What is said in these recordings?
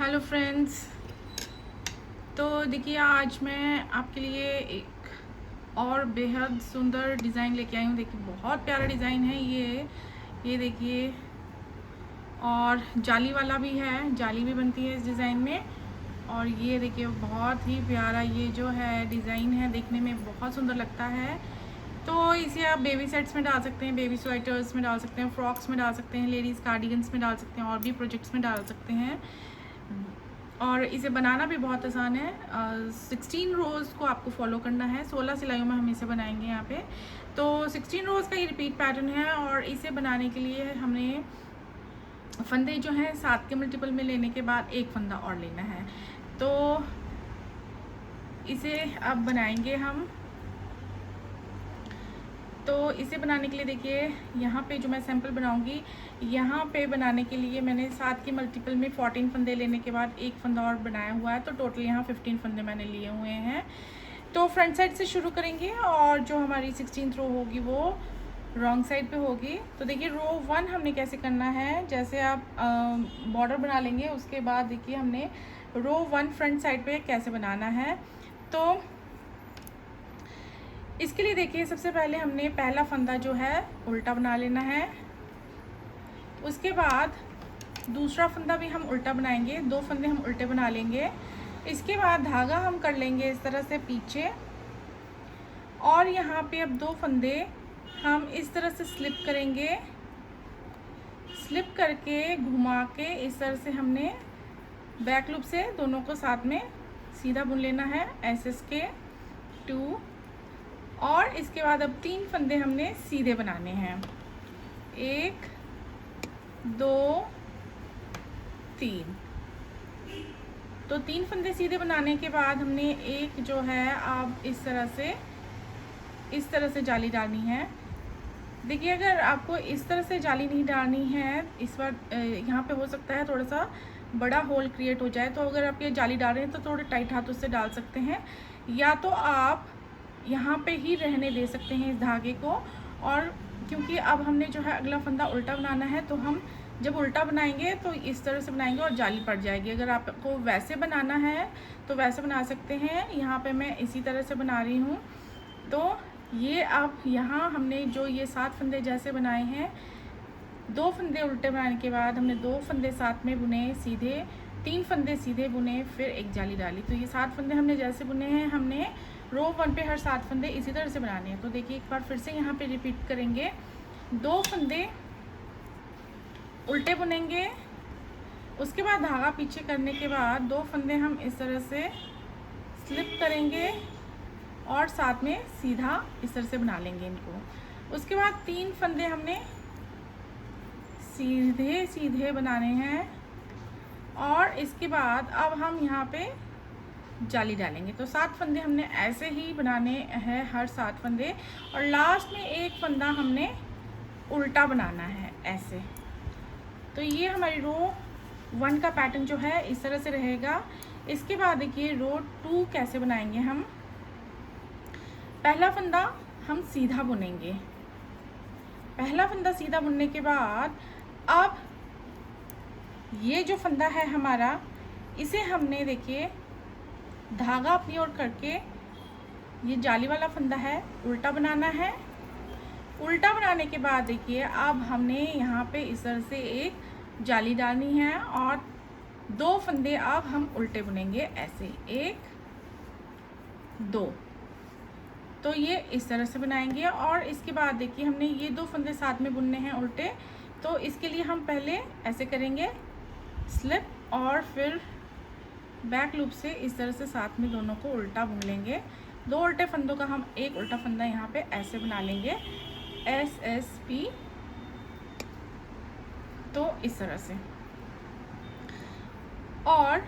Hello friends. तो देखिए आज मैं आपके लिए एक और बेहद सुंदर डिज़ाइन लेके आई हूँ। देखिए बहुत प्यारा डिज़ाइन है ये देखिए, और जाली वाला भी है, जाली भी बनती है इस डिज़ाइन में। और ये देखिए बहुत ही प्यारा ये जो है डिज़ाइन है, देखने में बहुत सुंदर लगता है। तो इसे आप बेबी सेट्स में डाल सकते हैं, बेबी स्वेटर्स में डाल सकते हैं, फ्रॉक्स में डाल सकते हैं, लेडीज़ कार्डिगन्स में डाल सकते हैं, और भी प्रोजेक्ट्स में डाल सकते हैं। और इसे बनाना भी बहुत आसान है। 16 रोज़ को आपको फॉलो करना है। 16 सिलाइयों में हम इसे बनाएंगे यहाँ पे। तो 16 रोज़ का ये रिपीट पैटर्न है, और इसे बनाने के लिए हमने फंदे जो हैं 7 के मल्टीपल में लेने के बाद एक फंदा और लेना है। तो इसे अब बनाएंगे हम। तो इसे बनाने के लिए देखिए यहाँ पे जो मैं सैंपल बनाऊंगी, यहाँ पे बनाने के लिए मैंने 7 के मल्टीपल में 14 फंदे लेने के बाद एक फंदा और बनाया हुआ है। तो टोटल यहाँ 15 फंदे मैंने लिए हुए हैं। तो फ्रंट साइड से शुरू करेंगे, और जो हमारी 16th रो होगी वो रॉन्ग साइड पे होगी। तो देखिए रो 1 हमने कैसे करना है, जैसे आप बॉर्डर बना लेंगे उसके बाद देखिए हमने रो 1 फ्रंट साइड पे कैसे बनाना है। तो इसके लिए देखिए सबसे पहले हमने पहला फंदा जो है उल्टा बना लेना है। उसके बाद दूसरा फंदा भी हम उल्टा बनाएंगे, 2 फंदे हम उल्टे बना लेंगे। इसके बाद धागा हम कर लेंगे इस तरह से पीछे, और यहाँ पे अब 2 फंदे हम इस तरह से स्लिप करेंगे। स्लिप करके घुमा के इस तरह से हमने बैक लूप से दोनों को साथ में सीधा बुन लेना है, एस के 2। और इसके बाद अब 3 फंदे हमने सीधे बनाने हैं, 1 2 3। तो 3 फंदे सीधे बनाने के बाद हमने एक जो है अब इस तरह से जाली डालनी है। देखिए अगर आपको इस तरह से जाली नहीं डालनी है, इस बार यहाँ पे हो सकता है थोड़ा सा बड़ा होल क्रिएट हो जाए। तो अगर आप ये जाली डाल रहे हैं तो थोड़े टाइट हाथों से डाल सकते हैं, या तो आप यहाँ पे ही रहने दे सकते हैं इस धागे को। और क्योंकि अब हमने जो है अगला फंदा उल्टा बनाना है, तो हम जब उल्टा बनाएंगे तो इस तरह से बनाएंगे और जाली पड़ जाएगी। अगर आपको वैसे बनाना है तो वैसे बना सकते हैं। यहाँ पे मैं इसी तरह से बना रही हूँ। तो ये अब यहाँ हमने जो ये 7 फंदे जैसे बनाए हैं, 2 फंदे उल्टे बनाने के बाद हमने 2 फंदे साथ में बुने सीधे, 3 फंदे सीधे बुने, फिर एक जाली डाली। तो ये 7 फंदे हमने जैसे बुने हैं, हमने रो 1 पे हर 7 फंदे इसी तरह से बनाने हैं। तो देखिए एक बार फिर से यहाँ पे रिपीट करेंगे। 2 फंदे उल्टे बुनेंगे, उसके बाद धागा पीछे करने के बाद 2 फंदे हम इस तरह से स्लिप करेंगे और साथ में सीधा इस तरह से बना लेंगे इनको। उसके बाद 3 फंदे हमने सीधे सीधे बनाने हैं, और इसके बाद अब हम यहाँ पे जाली डालेंगे। तो 7 फंदे हमने ऐसे ही बनाने हैं, हर 7 फंदे, और लास्ट में एक फंदा हमने उल्टा बनाना है ऐसे। तो ये हमारी रो 1 का पैटर्न जो है इस तरह से रहेगा। इसके बाद देखिए रो 2 कैसे बनाएंगे हम। पहला फंदा हम सीधा बुनेंगे, पहला फंदा सीधा बुनने के बाद अब ये जो फंदा है हमारा, इसे हमने देखिए धागा अपनी ओर करके ये जाली वाला फंदा है उल्टा बनाना है। उल्टा बनाने के बाद देखिए अब हमने यहाँ पे इस तरह से एक जाली डालनी है, और 2 फंदे अब हम उल्टे बुनेंगे ऐसे, 1 2। तो ये इस तरह से बनाएंगे। और इसके बाद देखिए हमने ये 2 फंदे साथ में बुनने हैं उल्टे। तो इसके लिए हम पहले ऐसे करेंगे स्लिप, और फिर बैक लूप से इस तरह से साथ में दोनों को उल्टा बुन लेंगे। 2 उल्टे फंदों का हम एक उल्टा फंदा यहाँ पे ऐसे बना लेंगे, SSP। तो इस तरह से, और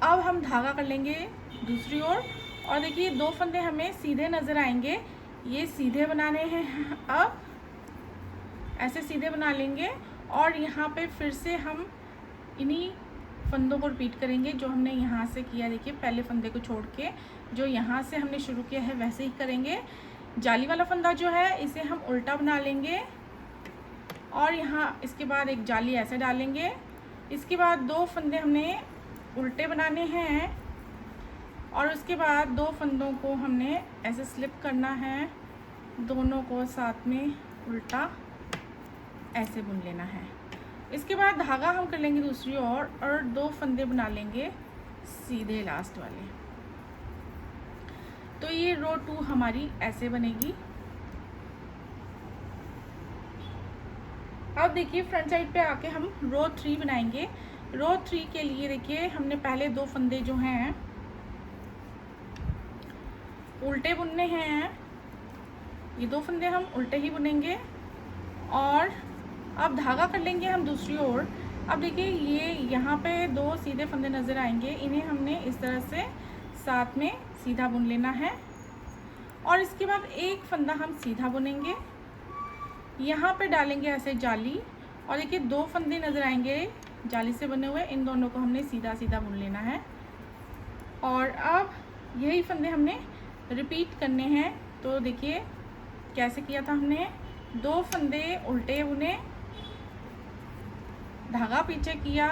अब हम धागा कर लेंगे दूसरी ओर। और देखिए 2 फंदे हमें सीधे नज़र आएंगे, ये सीधे बनाने हैं। अब ऐसे सीधे बना लेंगे, और यहाँ पे फिर से हम इन्हीं फंदों को रिपीट करेंगे जो हमने यहाँ से किया। देखिए पहले फंदे को छोड़ के जो यहाँ से हमने शुरू किया है वैसे ही करेंगे। जाली वाला फंदा जो है इसे हम उल्टा बना लेंगे, और यहाँ इसके बाद एक जाली ऐसे डालेंगे, इसके बाद 2 फंदे हमने उल्टे बनाने हैं और उसके बाद 2 फंदों को हमने ऐसे स्लिप करना है, दोनों को साथ में उल्टा ऐसे बुन लेना है। इसके बाद धागा हम कर लेंगे दूसरी ओर और 2 फंदे बना लेंगे सीधे लास्ट वाले। तो ये रो 2 हमारी ऐसे बनेगी। अब देखिए फ्रंट साइड पे आके हम रो 3 बनाएंगे। रो 3 के लिए देखिए हमने पहले 2 फंदे जो हैं उल्टे बुनने हैं, ये 2 फंदे हम उल्टे ही बुनेंगे और अब धागा कर लेंगे हम दूसरी ओर। अब देखिए ये यहाँ पे 2 सीधे फंदे नज़र आएंगे, इन्हें हमने इस तरह से साथ में सीधा बुन लेना है और इसके बाद एक फंदा हम सीधा बुनेंगे, यहाँ पे डालेंगे ऐसे जाली और देखिए 2 फंदे नज़र आएंगे जाली से बने हुए, इन दोनों को हमने सीधा सीधा बुन लेना है और अब यही फंदे हमने रिपीट करने हैं। तो देखिए कैसे किया था हमने, 2 फंदे उल्टे बुने, धागा पीछे किया,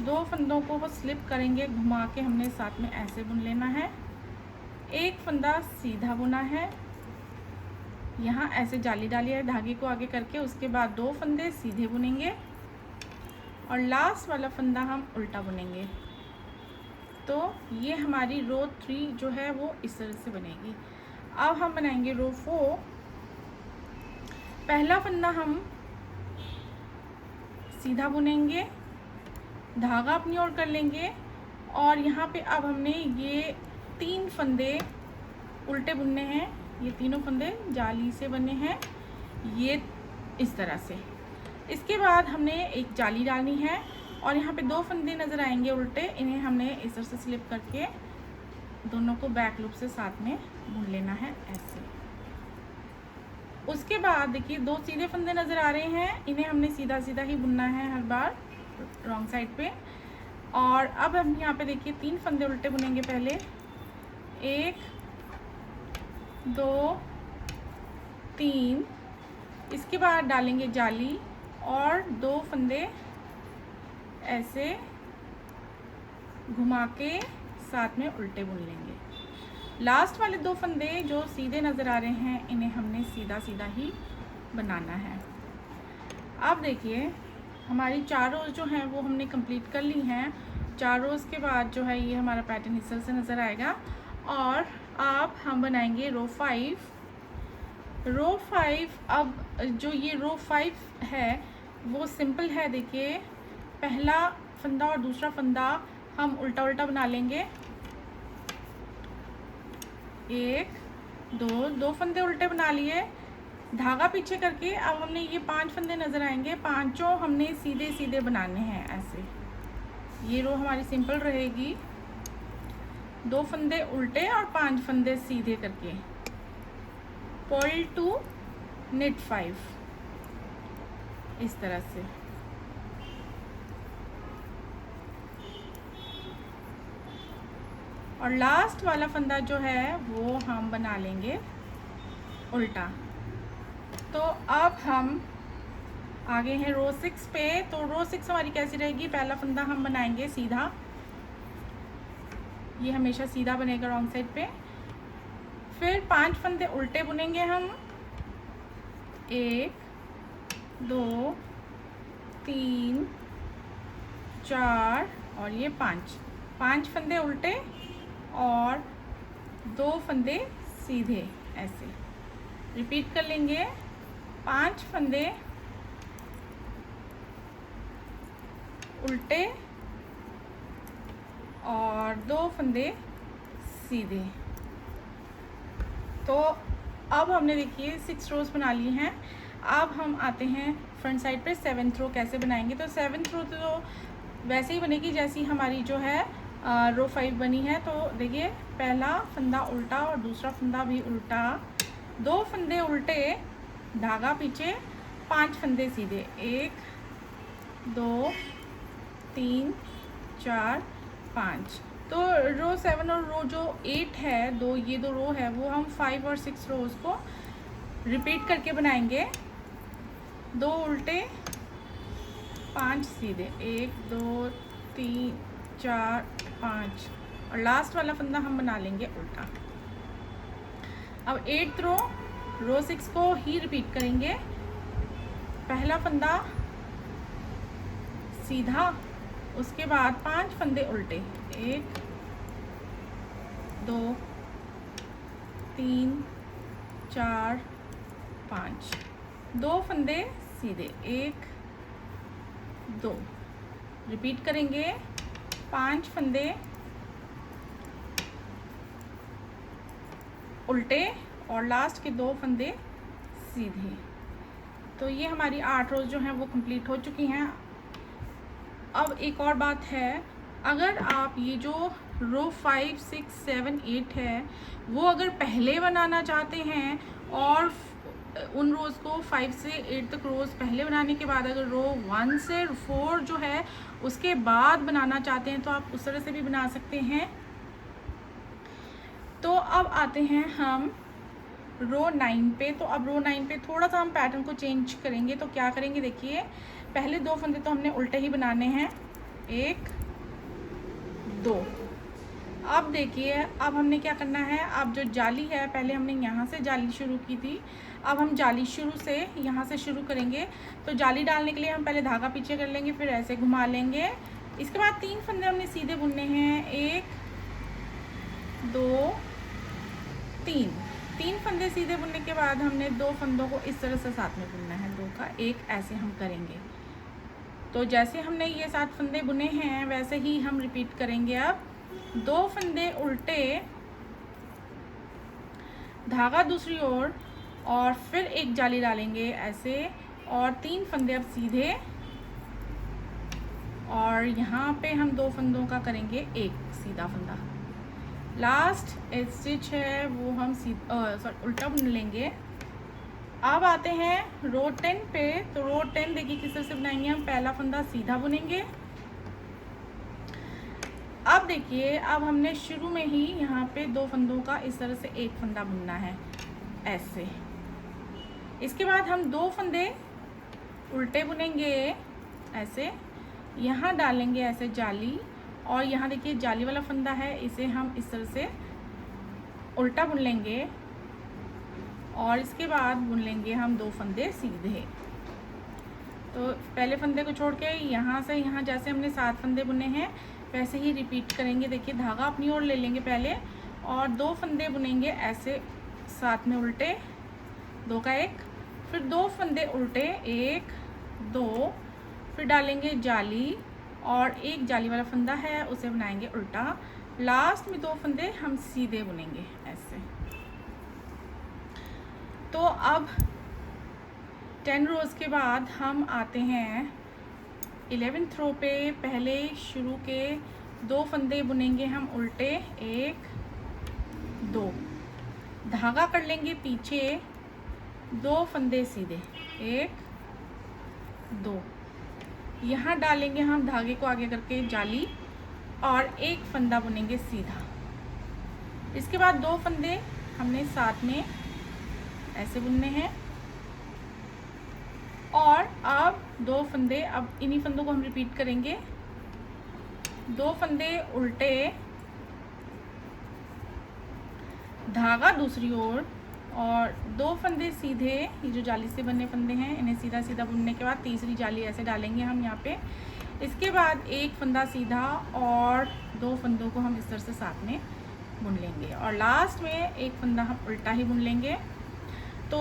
2 फंदों को स्लिप करेंगे, घुमा के हमने साथ में ऐसे बुन लेना है, एक फंदा सीधा बुना है, यहाँ ऐसे जाली डाली है धागे को आगे करके, उसके बाद 2 फंदे सीधे बुनेंगे और लास्ट वाला फंदा हम उल्टा बुनेंगे। तो ये हमारी रो 3 जो है वो इस तरह से बनेगी। अब हम बनाएंगे रो 4। पहला फंदा हम सीधा बुनेंगे, धागा अपनी ओर कर लेंगे और यहाँ पे अब हमने ये 3 फंदे उल्टे बुनने हैं, ये तीनों फंदे जाली से बने हैं, ये इस तरह से। इसके बाद हमने एक जाली डालनी है और यहाँ पे 2 फंदे नज़र आएंगे उल्टे, इन्हें हमने इस तरह से स्लिप करके दोनों को बैक लूप से साथ में बुन लेना है ऐसे। उसके बाद देखिए 2 सीधे फंदे नज़र आ रहे हैं, इन्हें हमने सीधा सीधा ही बुनना है हर बार रॉन्ग साइड पे। और अब हम यहाँ पे देखिए 3 फंदे उल्टे बुनेंगे पहले, 1 2 3, इसके बाद डालेंगे जाली और 2 फंदे ऐसे घुमा के साथ में उल्टे बुन लेंगे। लास्ट वाले 2 फंदे जो सीधे नज़र आ रहे हैं, इन्हें हमने सीधा सीधा ही बनाना है। अब देखिए हमारी 4 रोज़ जो हैं वो हमने कंप्लीट कर ली हैं। 4 रोज़ के बाद जो है ये हमारा पैटर्न इस तरह से नज़र आएगा और अब हम बनाएंगे रो 5। रो 5, अब जो ये रो 5 है वो सिंपल है। देखिए पहला फंदा और दूसरा फंदा हम उल्टा उल्टा बना लेंगे, 1 2 फंदे उल्टे बना लिए, धागा पीछे करके अब हमने ये 5 फंदे नज़र आएंगे, पांचों हमने सीधे सीधे बनाने हैं ऐसे। ये रो हमारी सिंपल रहेगी, 2 फंदे उल्टे और 5 फंदे सीधे करके, पर्ल टू निट 5 इस तरह से। और लास्ट वाला फंदा जो है वो हम बना लेंगे उल्टा। तो अब हम आगे हैं रो 6 पे। तो रो 6 हमारी कैसी रहेगी, पहला फंदा हम बनाएंगे सीधा, ये हमेशा सीधा बनेगा रॉन्ग साइड पे, फिर 5 फंदे उल्टे बुनेंगे हम, 1 2 3 4 और ये 5 फंदे उल्टे और 2 फंदे सीधे ऐसे रिपीट कर लेंगे। 5 फंदे उल्टे और 2 फंदे सीधे। तो अब हमने देखिए 6 रोज़ बना ली हैं। अब हम आते हैं फ्रंट साइड पे 7th रो कैसे बनाएंगे। तो 7th रो तो वैसे ही बनेगी जैसी हमारी जो है रो 5 बनी है। तो देखिए पहला फंदा उल्टा और दूसरा फंदा भी उल्टा, 2 फंदे उल्टे, धागा पीछे, 5 फंदे सीधे, 1 2 3 4 5। तो रो 7 और रो जो 8 है, ये दो रो है, वो हम 5 और 6 रोज़ को रिपीट करके बनाएंगे। 2 उल्टे 5 सीधे, 1 2 3 4 5, और लास्ट वाला फंदा हम बना लेंगे उल्टा। अब 8th रो 6 को ही रिपीट करेंगे। पहला फंदा सीधा, उसके बाद 5 फंदे उल्टे, 1 2 3 4 5, 2 फंदे सीधे, 1 2, रिपीट करेंगे, 5 फंदे उल्टे और लास्ट के 2 फंदे सीधे। तो ये हमारी 8 रोज़ जो हैं वो कंप्लीट हो चुकी हैं। अब एक और बात है, अगर आप ये जो रो 5 6 7 8 है वो अगर पहले बनाना चाहते हैं और उन रोज़ को 5 से 8 तक रोज़ पहले बनाने के बाद अगर रो 1 से 4 जो है उसके बाद बनाना चाहते हैं तो आप उस तरह से भी बना सकते हैं। तो अब आते हैं हम रो 9 पे। तो अब रो 9 पे थोड़ा सा हम पैटर्न को चेंज करेंगे। तो क्या करेंगे, देखिए पहले 2 फंदे तो हमने उल्टे ही बनाने हैं, 1 2। अब देखिए अब हमने क्या करना है, अब जो जाली है पहले हमने यहाँ से जाली शुरू की थी, अब हम जाली शुरू से यहाँ से शुरू करेंगे। तो जाली डालने के लिए हम पहले धागा पीछे कर लेंगे, फिर ऐसे घुमा लेंगे। इसके बाद 3 फंदे हमने सीधे बुनने हैं, 1 2 3 फंदे सीधे बुनने के बाद हमने 2 फंदों को इस तरह से साथ में बुनना है, 2 का 1 ऐसे हम करेंगे। तो जैसे हमने ये 7 फंदे बुने हैं वैसे ही हम रिपीट करेंगे। अब 2 फंदे उल्टे, धागा दूसरी ओर, और फिर एक जाली डालेंगे ऐसे, और 3 फंदे अब सीधे, और यहाँ पे हम 2 फंदों का करेंगे एक सीधा फंदा। लास्ट स्टिच है वो हम उल्टा बुन लेंगे। अब आते हैं रो 10 पे। तो रो 10 देखिए किस तरह से बनाएंगे, हम पहला फंदा सीधा बुनेंगे। अब देखिए अब हमने शुरू में ही यहाँ पे 2 फंदों का इस तरह से एक फंदा बुनना है ऐसे। इसके बाद हम 2 फंदे उल्टे बुनेंगे ऐसे, यहाँ डालेंगे ऐसे जाली, और यहाँ देखिए जाली वाला फंदा है, इसे हम इस तरह से उल्टा बुन लेंगे, और इसके बाद बुन लेंगे हम 2 फंदे सीधे। तो पहले फंदे को छोड़ के यहाँ से यहाँ जैसे हमने 7 फंदे बुने हैं वैसे ही रिपीट करेंगे। देखिए धागा अपनी ओर ले लेंगे पहले, और 2 फंदे बुनेंगे ऐसे साथ में उल्टे, 2 का 1, फिर 2 फंदे उल्टे, 1 2, फिर डालेंगे जाली, और एक जाली वाला फंदा है उसे बनाएंगे उल्टा। लास्ट में 2 फंदे हम सीधे बुनेंगे ऐसे। तो अब 10 रोज़ के बाद हम आते हैं 11th रो पे। पहले शुरू के 2 फंदे बुनेंगे हम उल्टे, 1 2, धागा कर लेंगे पीछे, 2 फंदे सीधे, 1 2, यहाँ डालेंगे हम धागे को आगे करके जाली, और एक फंदा बुनेंगे सीधा। इसके बाद 2 फंदे हमने साथ में ऐसे बुनने हैं, और अब 2 फंदे, अब इन्हीं फंदों को हम रिपीट करेंगे। 2 फंदे उल्टे, धागा दूसरी ओर, और 2 फंदे सीधे, ये जो जाली से बने फंदे हैं इन्हें सीधा सीधा बुनने के बाद तीसरी जाली ऐसे डालेंगे हम यहाँ पे। इसके बाद एक फंदा सीधा और 2 फंदों को हम इस तरह से साथ में बुन लेंगे, और लास्ट में एक फंदा हम उल्टा ही बुन लेंगे। तो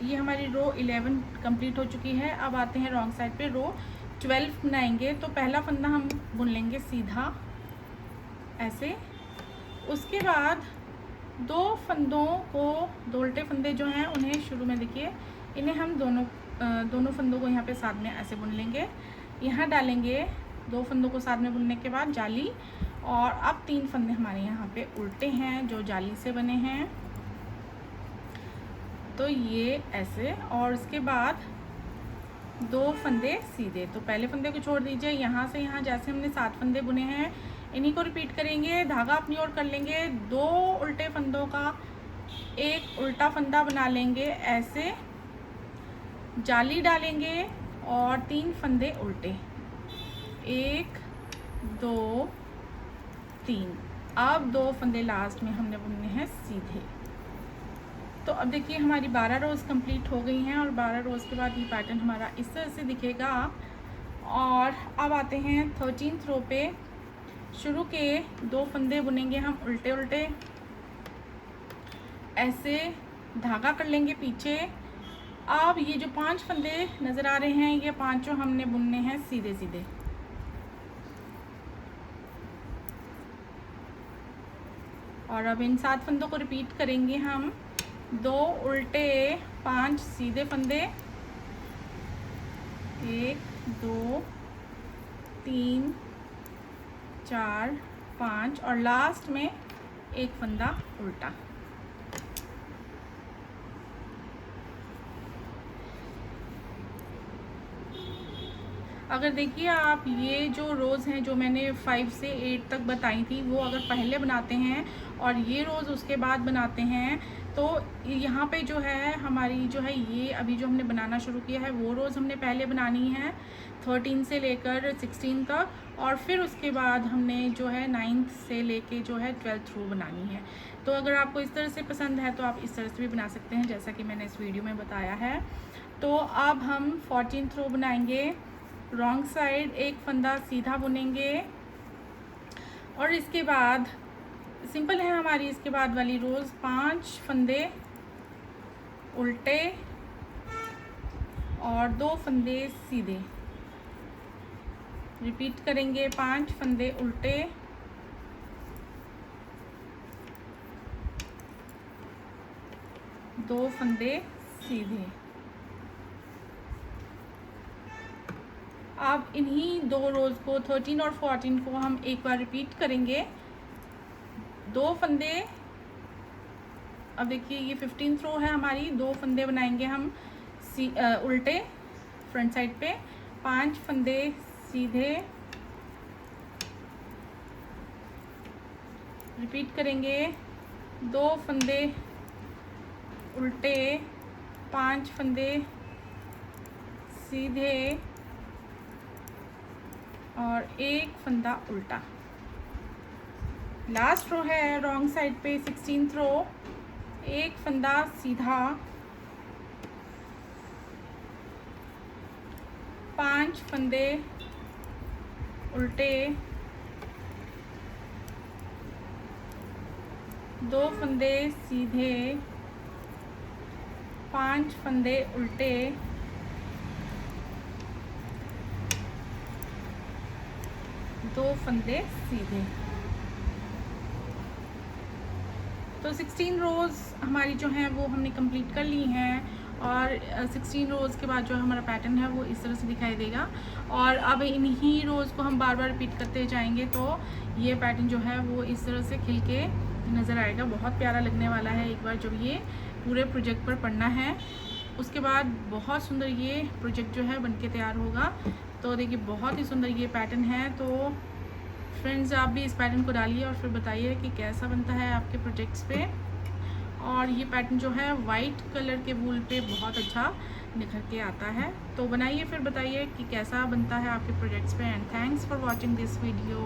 ये हमारी रो 11 कंप्लीट हो चुकी है। अब आते हैं रॉन्ग साइड पे, रो 12 बनाएंगे। तो पहला फंदा हम बुन लेंगे सीधा ऐसे, उसके बाद 2 फंदों को, 2 उल्टे फंदे जो हैं उन्हें शुरू में देखिए इन्हें हम दोनों फंदों को यहाँ पे साथ में ऐसे बुन लेंगे, यहाँ डालेंगे 2 फंदों को साथ में बुनने के बाद जाली, और अब 3 फंदे हमारे यहाँ पे उल्टे हैं जो जाली से बने हैं, तो ये ऐसे, और इसके बाद 2 फंदे सीधे। तो पहले फंदे को छोड़ दीजिए, यहाँ से यहाँ जैसे हमने 7 फंदे बुने हैं इन्हीं को रिपीट करेंगे। धागा अपनी ओर कर लेंगे, 2 उल्टे फंदों का एक उल्टा फंदा बना लेंगे ऐसे, जाली डालेंगे और 3 फंदे उल्टे, 1 2 3। अब 2 फंदे लास्ट में हमने बुनने हैं सीधे। तो अब देखिए हमारी 12 रोज़ कंप्लीट हो गई हैं और 12 रोज़ के बाद ये पैटर्न हमारा इस तरह से दिखेगा। और अब आते हैं 13th रो पे। शुरू के 2 फंदे बुनेंगे हम उल्टे उल्टे, ऐसे धागा कर लेंगे पीछे। अब ये जो 5 फंदे नज़र आ रहे हैं, ये 5 हमने बुनने हैं सीधे सीधे। और अब इन 7 फंदों को रिपीट करेंगे हम, 2 उल्टे 5 सीधे फंदे, 1 2 3 4 5 और लास्ट में 1 फंदा उल्टा। अगर देखिए आप ये जो रोज़ हैं जो मैंने 5 से 8 तक बताई थी, वो अगर पहले बनाते हैं और ये रोज़ उसके बाद बनाते हैं, तो यहाँ पे जो है हमारी जो है ये अभी जो हमने बनाना शुरू किया है वो रोज़ हमने पहले बनानी है 13 से लेकर 16 तक, और फिर उसके बाद हमने जो है 9th से लेके जो है 12th रो बनानी है। तो अगर आपको इस तरह से पसंद है तो आप इस तरह से भी बना सकते हैं, जैसा कि मैंने इस वीडियो में बताया है। तो अब हम 14th रो बनाएंगे। रॉन्ग साइड 1 फंदा सीधा बुनेंगे और इसके बाद सिंपल है हमारी इसके बाद वाली रोज़, 5 फंदे उल्टे और 2 फंदे सीधे। रिपीट करेंगे, 5 फंदे उल्टे, 2 फंदे सीधे। अब इन्हीं 2 रोज़ को 13 और 14 को हम एक बार रिपीट करेंगे। 2 फंदे, अब देखिए ये 15th रो है हमारी, 2 फंदे बनाएंगे हम उल्टे फ्रंट साइड पे, 5 फंदे सीधे। रिपीट करेंगे, 2 फंदे उल्टे, 5 फंदे सीधे और 1 फंदा उल्टा। लास्ट रो है रॉन्ग साइड पे 16th रो, 1 फंदा सीधा, 5 फंदे उल्टे, 2 फंदे सीधे, 5 फंदे उल्टे, 2 फंदे सीधे। तो 16 रोज़ हमारी जो हैं वो हमने कंप्लीट कर ली हैं और 16 रोज़ के बाद जो हमारा पैटर्न है वो इस तरह से दिखाई देगा। और अब इन्हीं रोज़ को हम बार बार रिपीट करते जाएंगे तो ये पैटर्न जो है वो इस तरह से खिल के नज़र आएगा। बहुत प्यारा लगने वाला है एक बार जब ये पूरे प्रोजेक्ट पर पढ़ना है, उसके बाद बहुत सुंदर ये प्रोजेक्ट जो है बनके तैयार होगा। तो देखिए बहुत ही सुंदर ये पैटर्न है। तो फ्रेंड्स आप भी इस पैटर्न को डालिए और फिर बताइए कि कैसा बनता है आपके प्रोजेक्ट्स पे। और ये पैटर्न जो है वाइट कलर के वूल पे बहुत अच्छा निखर के आता है। तो बनाइए फिर बताइए कि कैसा बनता है आपके प्रोजेक्ट्स पे। And thanks for watching this video.